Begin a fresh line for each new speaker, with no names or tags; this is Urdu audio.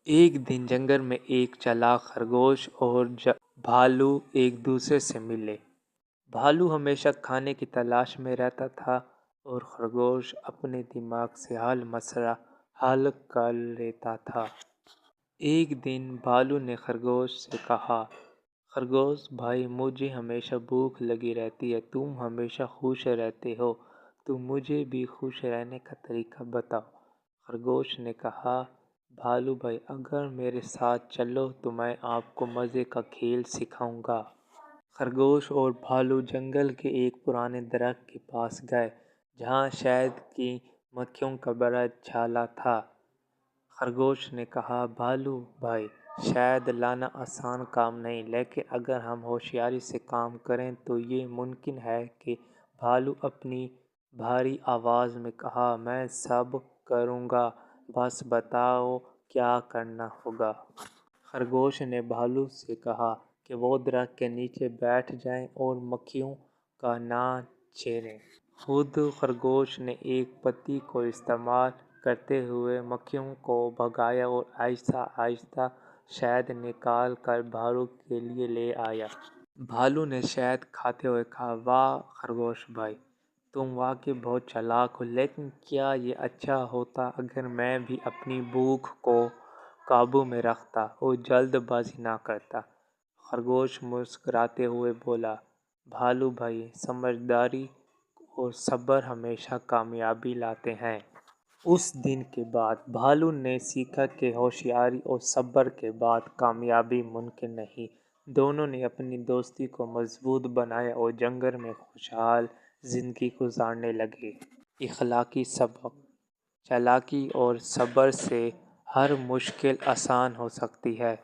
ایک دن جنگل میں ایک چالاک خرگوش اور بھالو ایک دوسرے سے ملے۔ بھالو ہمیشہ کھانے کی تلاش میں رہتا تھا اور خرگوش اپنے دماغ سے ہر مسئلہ حل کر لیتا تھا۔ ایک دن بھالو نے خرگوش سے کہا، خرگوش بھائی، مجھے ہمیشہ بھوک لگی رہتی ہے، تم ہمیشہ خوش رہتے ہو، تو مجھے بھی خوش رہنے کا طریقہ بتاؤ۔ خرگوش نے کہا، بھالو بھائی، اگر میرے ساتھ چلو تو میں آپ کو مزے کا کھیل سکھاؤں گا۔ خرگوش اور بھالو جنگل کے ایک پرانے درخت کے پاس گئے جہاں شہد کی مکھیوں کا بڑا جھالا تھا۔ خرگوش نے کہا، بھالو بھائی، شہد لانا آسان کام نہیں، لیکن اگر ہم ہوشیاری سے کام کریں تو یہ ممکن ہے کہ بھالو اپنی بھاری آواز میں کہا، میں سب کروں گا، بس بتاؤ کیا کرنا ہوگا۔ خرگوش نے بھالو سے کہا کہ وہ درخت کے نیچے بیٹھ جائے اور مکھیوں کا نہ چھیڑے۔ خود خرگوش نے ایک پتی کو استعمال کرتے ہوئے مکھیوں کو بھگایا اور آہستہ آہستہ شہد نکال کر بھالو کے لیے لے آیا۔ بھالو نے شہد کھاتے ہوئے کہا، واہ خرگوش بھائی، تم واقعی بہت چالاک ہو، لیکن کیا یہ اچھا ہوتا اگر میں بھی اپنی بھوک کو قابو میں رکھتا اور جلد بازی نہ کرتا؟ خرگوش مسکراتے ہوئے بولا، بھالو بھائی، سمجھداری اور صبر ہمیشہ کامیابی لاتے ہیں۔ اس دن کے بعد بھالو نے سیکھا کہ ہوشیاری اور صبر کے بعد کامیابی ممکن نہیں۔ دونوں نے اپنی دوستی کو مضبوط بنایا اور جنگل میں خوشحال زندگی گزارنے لگے۔ اخلاقی سبق: چالاکی اور صبر سے ہر مشکل آسان ہو سکتی ہے۔